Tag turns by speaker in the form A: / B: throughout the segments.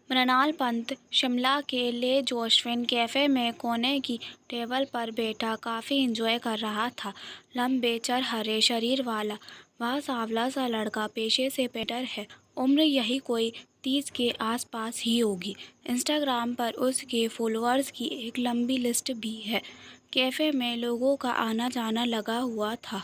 A: मृणाल पंत शिमला के ले Josephine cafe में कोने की टेबल पर बैठा काफ़ी एंजॉय कर रहा था। लंबे चरहरे शरीर वाला वह सांवला सा लड़का पेशे से पेंटर है। उम्र यही कोई 30 के आसपास ही होगी। इंस्टाग्राम पर उसके फॉलोअर्स की एक लंबी लिस्ट भी है। कैफ़े में लोगों का आना जाना लगा हुआ था।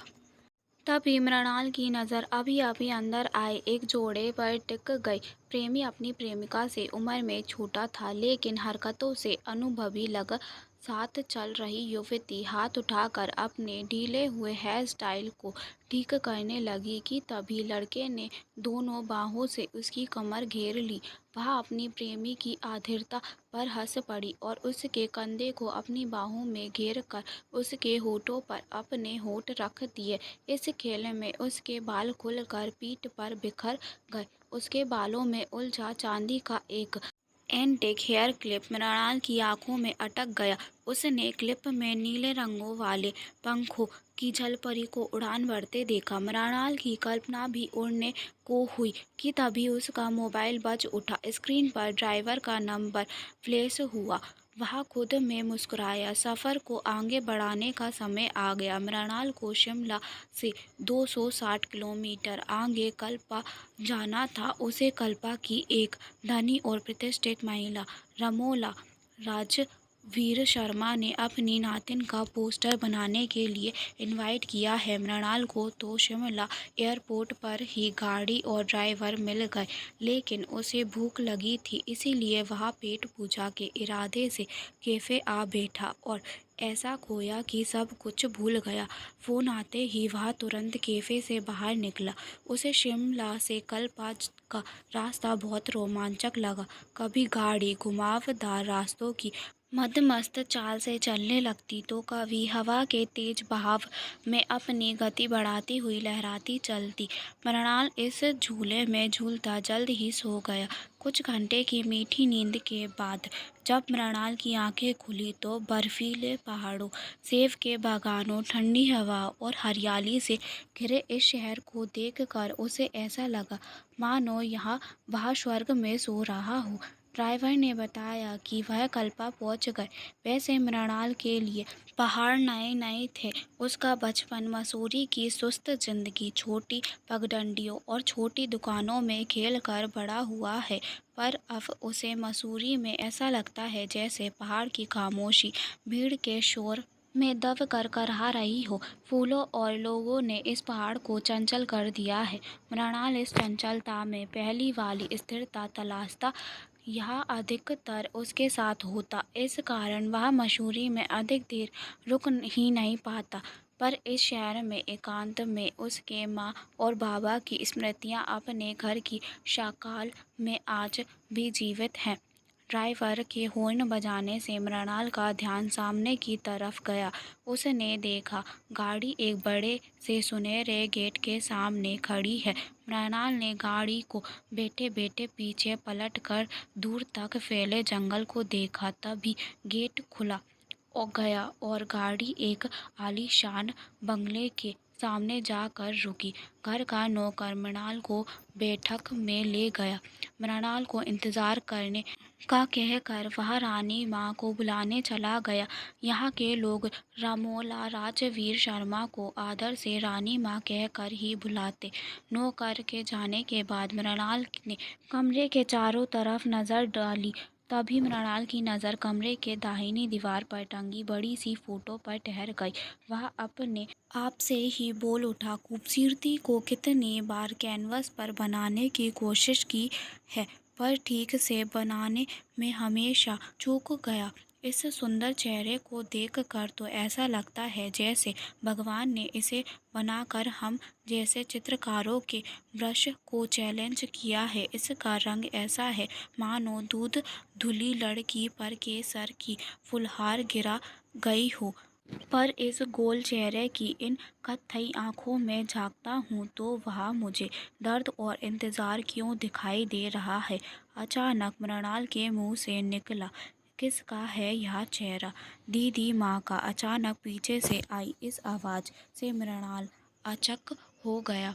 A: तभी मृणाल की नज़र अभी अभी अंदर आए एक जोड़े पर टिक गई। प्रेमी अपनी प्रेमिका से उम्र में छोटा था, लेकिन हरकतों से अनुभवी लगा। साथ चल रही युवती हाथ उठाकर अपने ढीले हुए हेयर स्टाइल को ठीक करने लगी कि तभी लड़के ने दोनों बाहों से उसकी कमर घेर ली। वह अपनी प्रेमी की आधिरता पर हंस पड़ी और उसके कंधे को अपनी बाहों में घेर कर उसके होठों पर अपने होठ रख दिए। इस खेल में उसके बाल खुलकर पीठ पर बिखर गए। उसके बालों में उलझा चांदी का एक एंटीक हेयर क्लिप मृणाल की आंखों में अटक गया। उसने क्लिप में नीले रंगों वाले पंखों की झलपरी को उड़ान भरते देखा। मृणाल की कल्पना भी उड़ने को हुई कि तभी उसका मोबाइल बज उठा। स्क्रीन पर ड्राइवर का नंबर फ्लैश हुआ। वह खुद में मुस्कुराया। सफ़र को आगे बढ़ाने का समय आ गया। मृणाल को शिमला से 260 किलोमीटर आगे कल्पा जाना था। उसे कल्पा की एक धनी और प्रतिष्ठित महिला रमोला राजवीर शर्मा ने अपनी नातिन का पोस्टर बनाने के लिए इनवाइट किया है। मृणाल को तो शिमला एयरपोर्ट पर ही गाड़ी और ड्राइवर मिल गए, लेकिन उसे भूख लगी थी, इसीलिए वह पेट पूजा के इरादे से कैफ़े आ बैठा और ऐसा खोया कि सब कुछ भूल गया। फ़ोन आते ही वह तुरंत कैफ़े से बाहर निकला। उसे शिमला से कल्पा का रास्ता बहुत रोमांचक लगा। कभी गाड़ी घुमावदार रास्तों की मदमस्त चाल से चलने लगती, तो कभी हवा के तेज बहाव में अपनी गति बढ़ाती हुई लहराती चलती। मृणाल इस झूले में झूलता जल्द ही सो गया। कुछ घंटे की मीठी नींद के बाद जब मृणाल की आंखें खुली तो बर्फीले पहाड़ों, सेब के बागानों, ठंडी हवा और हरियाली से घिरे इस शहर को देखकर उसे ऐसा लगा मानो यहाँ वह स्वर्ग में सो रहा हो। ड्राइवर ने बताया कि वह कल्पा पहुंच गए। वैसे मृणाल के लिए पहाड़ नए नए थे। उसका बचपन मसूरी की सुस्त जिंदगी छोटी पगडंडियों और छोटी दुकानों में खेल कर बड़ा हुआ है, पर अब उसे मसूरी में ऐसा लगता है जैसे पहाड़ की खामोशी भीड़ के शोर में दब कर करहा रही हो। फूलों और लोगों ने इस पहाड़ को चंचल कर दिया है। मृणाल इस चंचलता में पहली वाली स्थिरता तलाशता। यह अधिकतर उसके साथ होता, इस कारण वह मसूरी में अधिक देर रुक ही नहीं पाता। पर इस शहर में एकांत में उसके माँ और बाबा की स्मृतियाँ अपने घर की शकाल में आज भी जीवित हैं। ड्राइवर के हॉर्न बजाने से मृणाल का ध्यान सामने की तरफ गया। उसने देखा गाड़ी एक बड़े से सुनहरे गेट के सामने खड़ी है। मृणाल ने गाड़ी को बैठे बैठे पीछे पलट कर दूर तक फैले जंगल को देखा। तभी गेट खुला और गया और गाड़ी एक आलीशान बंगले के सामने जाकर रुकी। घर का नौकर मृणाल को बैठक में ले गया। मृणाल को इंतजार करने का कहकर वह रानी माँ को बुलाने चला गया। यहाँ के लोग रमोला राजवीर शर्मा को आदर से रानी माँ कहकर ही बुलाते। नौकर के जाने के बाद मृणाल ने कमरे के चारों तरफ नजर डाली। तभी मृणाल की नज़र कमरे के दाहिनी दीवार पर टंगी बड़ी सी फोटो पर ठहर गई। वह अपने आप से ही बोल उठा, खूबसूरती को कितनी बार कैनवस पर बनाने की कोशिश की है, पर ठीक से बनाने में हमेशा चूक गया। इस सुंदर चेहरे को देखकर तो ऐसा लगता है जैसे भगवान ने इसे बनाकर हम जैसे चित्रकारों के ब्रश को चैलेंज किया है। इसका रंग ऐसा है मानो दूध धुली लड़की पर केसर की फुलहार गिरा गई हो। पर इस गोल चेहरे की इन कत्थई आंखों में झांकता हूँ तो वह मुझे दर्द और इंतज़ार क्यों दिखाई दे रहा है। अचानक मृणाल के मुंह से निकला, किसका है यह चेहरा? दीदी माँ का। अचानक पीछे से आई इस आवाज़ से मृणाल अचक हो गया।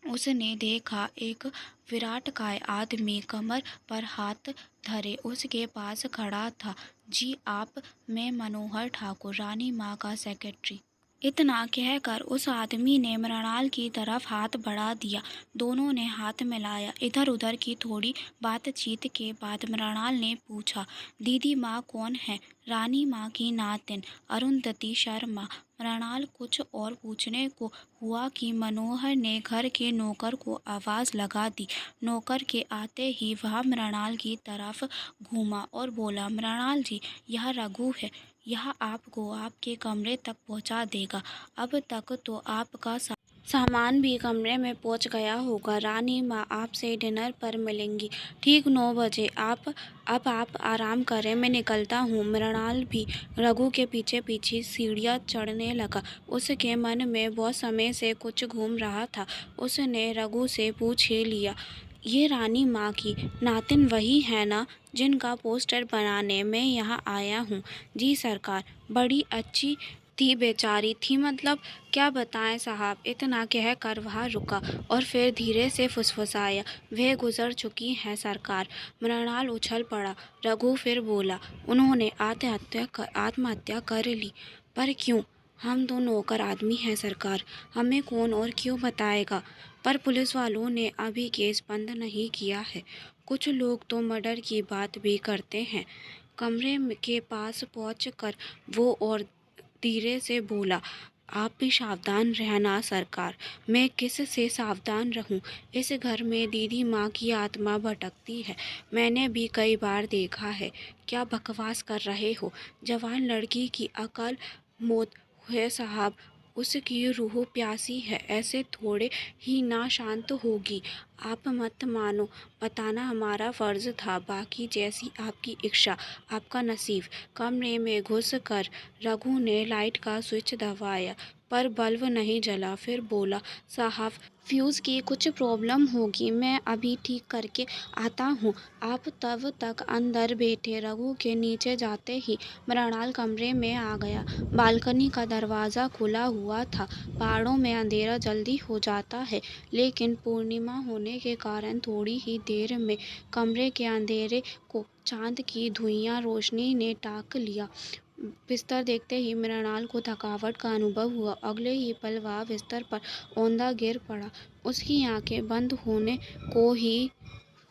A: उसने देखा एक विराटकाय आदमी कमर पर हाथ धरे उसके पास खड़ा था। जी आप, मैं मनोहर ठाकुर, रानी माँ का सेक्रेटरी। इतना कहकर उस आदमी ने मृणाल की तरफ हाथ बढ़ा दिया। दोनों ने हाथ मिलाया। इधर उधर की थोड़ी बातचीत के बाद मृणाल ने पूछा, दीदी माँ कौन है? रानी माँ की नातिन अरुंधति शर्मा। मृणाल कुछ और पूछने को हुआ कि मनोहर ने घर के नौकर को आवाज़ लगा दी। नौकर के आते ही वह मृणाल की तरफ घूमा और बोला, मृणाल जी, यह रघु है। यह आपको आपके कमरे तक पहुंचा देगा। अब तक तो आपका सामान भी कमरे में पहुंच गया होगा। रानी माँ आपसे डिनर पर मिलेंगी ठीक 9 बजे। अब आप आराम करें, मैं निकलता हूँ। मृणाल भी रघु के पीछे पीछे सीढ़ियाँ चढ़ने लगा। उसके मन में बहुत समय से कुछ घूम रहा था। उसने रघु से पूछ ही लिया, ये रानी माँ की नातिन वही है ना जिनका पोस्टर बनाने मैं यहाँ आया हूँ? जी सरकार, बड़ी अच्छी थी, बेचारी थी, मतलब क्या बताएं साहब। इतना कहकर वह रुका और फिर धीरे से फुसफुसाया, वह गुजर चुकी हैं सरकार। मृणाल उछल पड़ा। रघु फिर बोला, उन्होंने आत्महत्या कर ली। पर क्यों? हम तो नौकर आदमी हैं सरकार, हमें कौन और क्यों बताएगा। पर पुलिस वालों ने अभी केस बंद नहीं किया है। कुछ लोग तो मर्डर की बात भी करते हैं। कमरे के पास पहुंचकर वो और धीरे से बोला, आप भी सावधान रहना सरकार। मैं किस से सावधान रहूं? इस घर में दीदी माँ की आत्मा भटकती है, मैंने भी कई बार देखा है। क्या बकवास कर रहे हो? जवान लड़की की अकाल मौत है साहब, उसकी रूह प्यासी है, ऐसे थोड़े ही ना शांत होगी। आप मत मानो, बताना हमारा फर्ज था, बाकी जैसी आपकी इच्छा, आपका नसीब। कमरे में घुसकर रघु ने लाइट का स्विच दबाया पर बल्ब नहीं जला। फिर बोला, साहब फ्यूज़ की कुछ प्रॉब्लम होगी, मैं अभी ठीक करके आता हूँ। आप तब तक अंदर बैठे। रघु के नीचे जाते ही मृणाल कमरे में आ गया। बालकनी का दरवाज़ा खुला हुआ था। पहाड़ों में अंधेरा जल्दी हो जाता है, लेकिन पूर्णिमा होने के कारण थोड़ी ही देर में कमरे के अंधेरे को चांद की धुइयां रोशनी ने ढक लिया। बिस्तर देखते ही मृणाल को थकावट का अनुभव हुआ। अगले ही पल वह बिस्तर पर औंधा गिर पड़ा। उसकी आंखें बंद होने को ही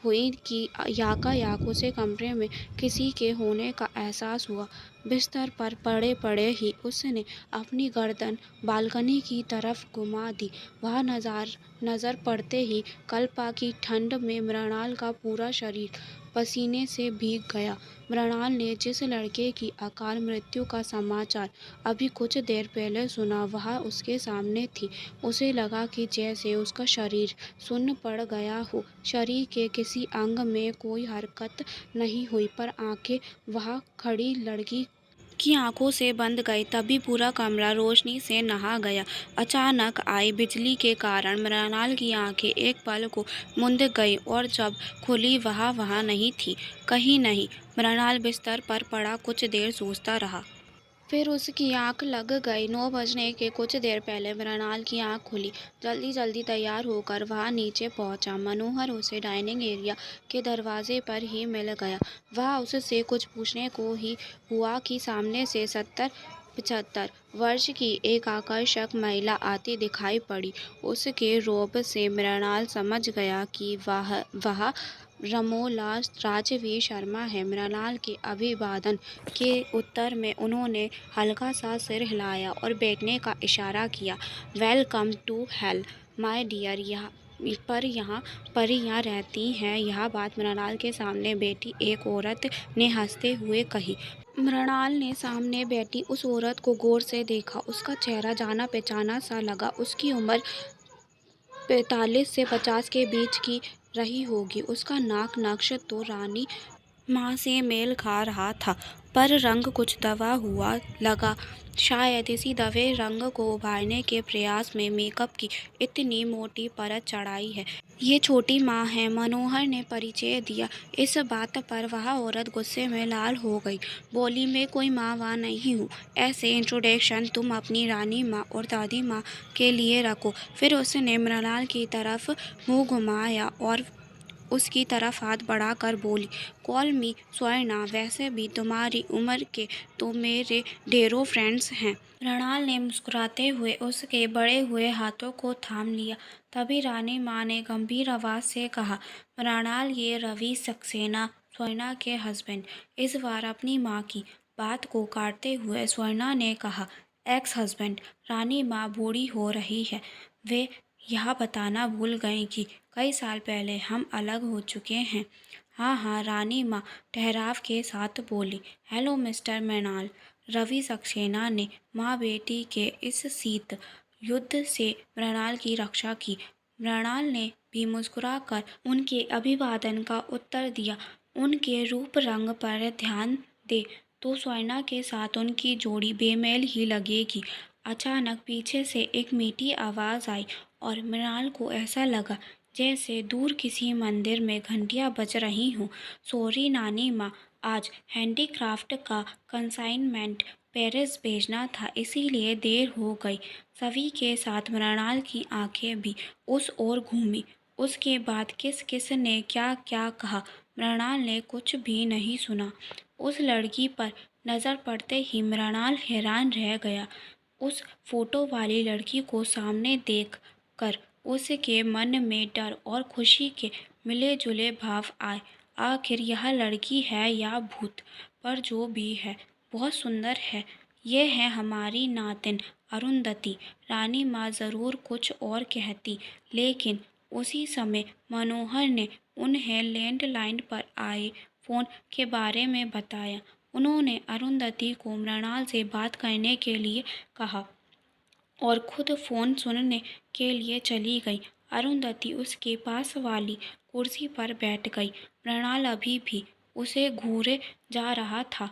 A: हुई कि याक उसे कमरे में किसी के होने का एहसास हुआ। बिस्तर पर पड़े पड़े ही उसने अपनी गर्दन बालकनी की तरफ घुमा दी। वह नज़र पड़ते ही कल्पा की ठंड में मृणाल का पूरा शरीर पसीने से भीग गया। मृणाल ने जिस लड़के की अकाल मृत्यु का समाचार अभी कुछ देर पहले सुना, वह उसके सामने थी। उसे लगा कि जैसे उसका शरीर सुन्न पड़ गया हो। शरीर के किसी अंग में कोई हरकत नहीं हुई, पर आंखें वह खड़ी लड़की की आंखों से बंद गई। तभी पूरा कमरा रोशनी से नहा गया। अचानक आई बिजली के कारण मृणाल की आंखें एक पल को मूंद गई और जब खुली वह वहाँ नहीं थी, कहीं नहीं। मृणाल बिस्तर पर पड़ा कुछ देर सोचता रहा। फिर उसकी आंख लग गई। 9 बजने के कुछ देर पहले मृणाल की आंख खुली। जल्दी जल्दी तैयार होकर वह नीचे पहुंचा। मनोहर उसे डाइनिंग एरिया के दरवाजे पर ही मिल गया। वह उससे कुछ पूछने को ही हुआ कि सामने से 70-75 वर्ष की एक आकर्षक महिला आती दिखाई पड़ी। उसके रौब से मृणाल समझ गया कि वह रमोला राजवीर शर्मा है। मृणाल के अभिवादन के उत्तर में उन्होंने हल्का सा सिर हिलाया और बैठने का इशारा किया। Welcome to hell my dear. यहाँ परियां रहती हैं। यह बात मृणाल के सामने बैठी एक औरत ने हंसते हुए कही। मृणाल ने सामने बैठी उस औरत को गौर से देखा। उसका चेहरा जाना पहचाना सा लगा। उसकी उम्र 45 से 50 के बीच की रही होगी। उसका नाक नक्श तो रानी माँ से मेल खा रहा था, पर रंग कुछ दबा हुआ लगा। शायद इसी दबे रंग को उभारने के प्रयास में मेकअप की इतनी मोटी परत चढ़ाई है। ये छोटी माँ है, मनोहर ने परिचय दिया। इस बात पर वह औरत गुस्से में लाल हो गई। बोली, मैं कोई माँ वहाँ नहीं हूँ। ऐसे इंट्रोडक्शन तुम अपनी रानी माँ और दादी माँ के लिए रखो। फिर उसने मृणाल की तरफ मुँह घुमाया और उसकी तरफ हाथ बढ़ाकर बोली, कॉल मी स्वर्णा, वैसे भी तुम्हारी उम्र के तो मेरे ढेरों फ्रेंड्स हैं। मृणाल ने मुस्कुराते हुए उसके बड़े हुए हाथों को थाम लिया। तभी रानी माँ ने गंभीर आवाज़ से कहा, मृणाल, ये रवि सक्सेना, स्वर्णा के हस्बैंड। इस बार अपनी माँ की बात को काटते हुए स्वर्णा ने कहा, एक्स हस्बैंड। रानी माँ बूढ़ी हो रही है। वे यह बताना भूल गई कि कई साल पहले हम अलग हो चुके हैं। हाँ हाँ, रानी माँ ठहराव के साथ बोली। Hello mister Mrinal. रवि सक्सेना ने माँ बेटी के इस शीत युद्ध से मृणाल की रक्षा की। मृणाल ने भी मुस्कुराकर उनके अभिवादन का उत्तर दिया। उनके रूप रंग पर ध्यान दे तो स्वर्णा के साथ उनकी जोड़ी बेमेल ही लगेगी। अचानक पीछे से एक मीठी आवाज़ आई और मृणाल को ऐसा लगा जैसे दूर किसी मंदिर में घंटियां बज रही हों। सॉरी नानी माँ, आज हैंडीक्राफ्ट का कंसाइनमेंट पेरिस भेजना था, इसीलिए देर हो गई। सभी के साथ मृणाल की आंखें भी उस ओर घूमी। उसके बाद किस किस ने क्या क्या कहा, मृणाल ने कुछ भी नहीं सुना। उस लड़की पर नज़र पड़ते ही मृणाल हैरान रह गया। उस फोटो वाली लड़की को सामने देख कर उसके मन में डर और खुशी के मिले जुले भाव आए। आखिर यह लड़की है या भूत, पर जो भी है बहुत सुंदर है। ये है हमारी नातिन अरुंधति। रानी माँ ज़रूर कुछ और कहती, लेकिन उसी समय मनोहर ने उन्हें लैंडलाइन पर आए फ़ोन के बारे में बताया। उन्होंने अरुंधति को मृणाल से बात करने के लिए कहा और खुद फ़ोन सुनने के लिए चली गई। अरुंधति उसके पास वाली कुर्सी पर बैठ गई। मृणाल अभी भी उसे घूरे जा रहा था।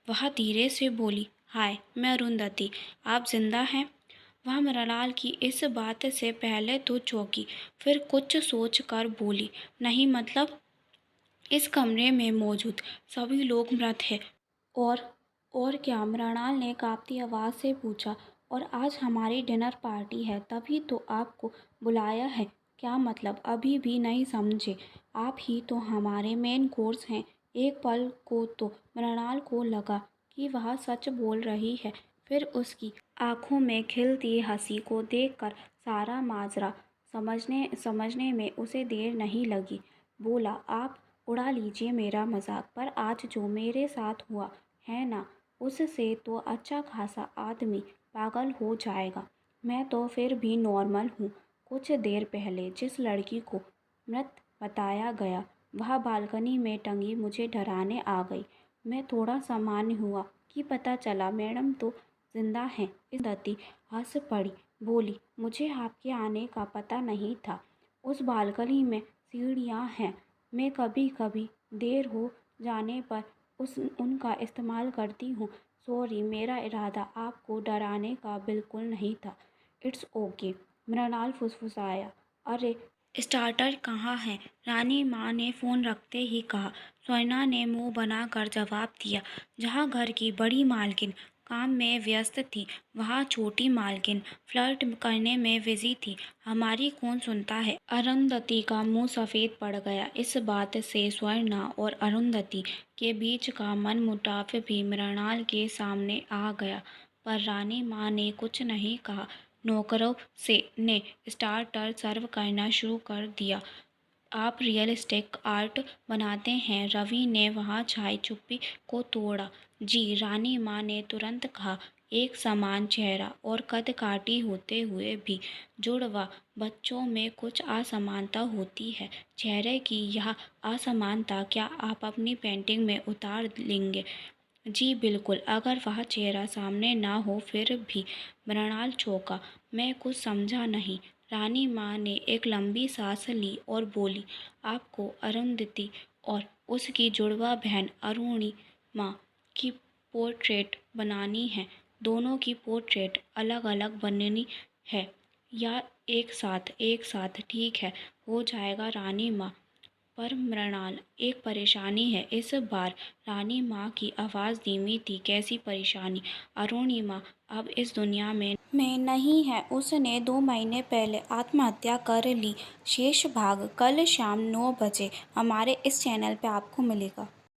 A: वह धीरे से बोली, हाय, मैं अरुंधति, आप जिंदा हैं? वह मृणाल की इस बात से पहले तो चौंकी, फिर कुछ सोच कर बोली, नहीं मतलब? इस कमरे में मौजूद सभी लोग मृत हैं। और और क्या? मृणाल ने कांपती आवाज़ से पूछा। और आज हमारी डिनर पार्टी है, तभी तो आपको बुलाया है। क्या मतलब? अभी भी नहीं समझे? आप ही तो हमारे मेन कोर्स हैं। एक पल को तो मृणाल को लगा कि वह सच बोल रही है, फिर उसकी आंखों में खिलती हंसी को देखकर सारा माजरा समझने में उसे देर नहीं लगी। बोला, आप उड़ा लीजिए मेरा मजाक, पर आज जो मेरे साथ हुआ है ना, उससे तो अच्छा खासा आदमी पागल हो जाएगा। मैं तो फिर भी नॉर्मल हूँ। कुछ देर पहले जिस लड़की को मृत बताया गया, वह बालकनी में टंगी मुझे डराने आ गई। मैं थोड़ा सामान्य हुआ कि पता चला मैडम तो जिंदा हैं। इस दती हंस पड़ी, बोली, मुझे आपके आने का पता नहीं था। उस बालकनी में सीढ़ियाँ हैं। मैं कभी कभी देर हो जाने पर उनका इस्तेमाल करती हूँ। सॉरी, मेरा इरादा आपको डराने का बिल्कुल नहीं था। इट्स ओके, मृणाल फुसफुसाया। अरे, स्टार्टर कहाँ है? रानी माँ ने फ़ोन रखते ही कहा। स्वर्णा ने मुंह बनाकर जवाब दिया, जहाँ घर की बड़ी मालकिन काम में व्यस्त थी, वहाँ छोटी मालकिन फ्लर्ट करने में बिजी थी। हमारी कौन सुनता है? अरुंधति का मुंह सफ़ेद पड़ गया। इस बात से स्वर्णा और अरुंधति के बीच का मनमुटाव भी मृणाल के सामने आ गया, पर रानी माँ ने कुछ नहीं कहा। नौकरों ने स्टार्टर सर्व करना शुरू कर दिया। आप रियलिस्टिक आर्ट बनाते हैं? रवि ने वहाँ छाई चुप्पी को तोड़ा। जी, रानी माँ ने तुरंत कहा। एक समान चेहरा और कद काठी होते हुए भी जुड़वा बच्चों में कुछ असमानता होती है। चेहरे की यह असमानता क्या आप अपनी पेंटिंग में उतार लेंगे? जी बिल्कुल, अगर वह चेहरा सामने ना हो फिर भी। मृणाल चौंका। मैं कुछ समझा नहीं। रानी माँ ने एक लंबी सांस ली और बोली, आपको अरुंधति और उसकी जुड़वा बहन अरुणिमा की पोर्ट्रेट बनानी है। दोनों की पोर्ट्रेट अलग अलग बननी है या एक साथ? ठीक है, हो जाएगा रानी माँ। पर मृणाल, एक परेशानी है। इस बार रानी माँ की आवाज़ धीमी थी। कैसी परेशानी? अरुणिमा अब इस दुनिया में नहीं है। उसने 2 महीने पहले आत्महत्या कर ली। शेष भाग कल शाम 9 बजे हमारे इस चैनल पे आपको मिलेगा।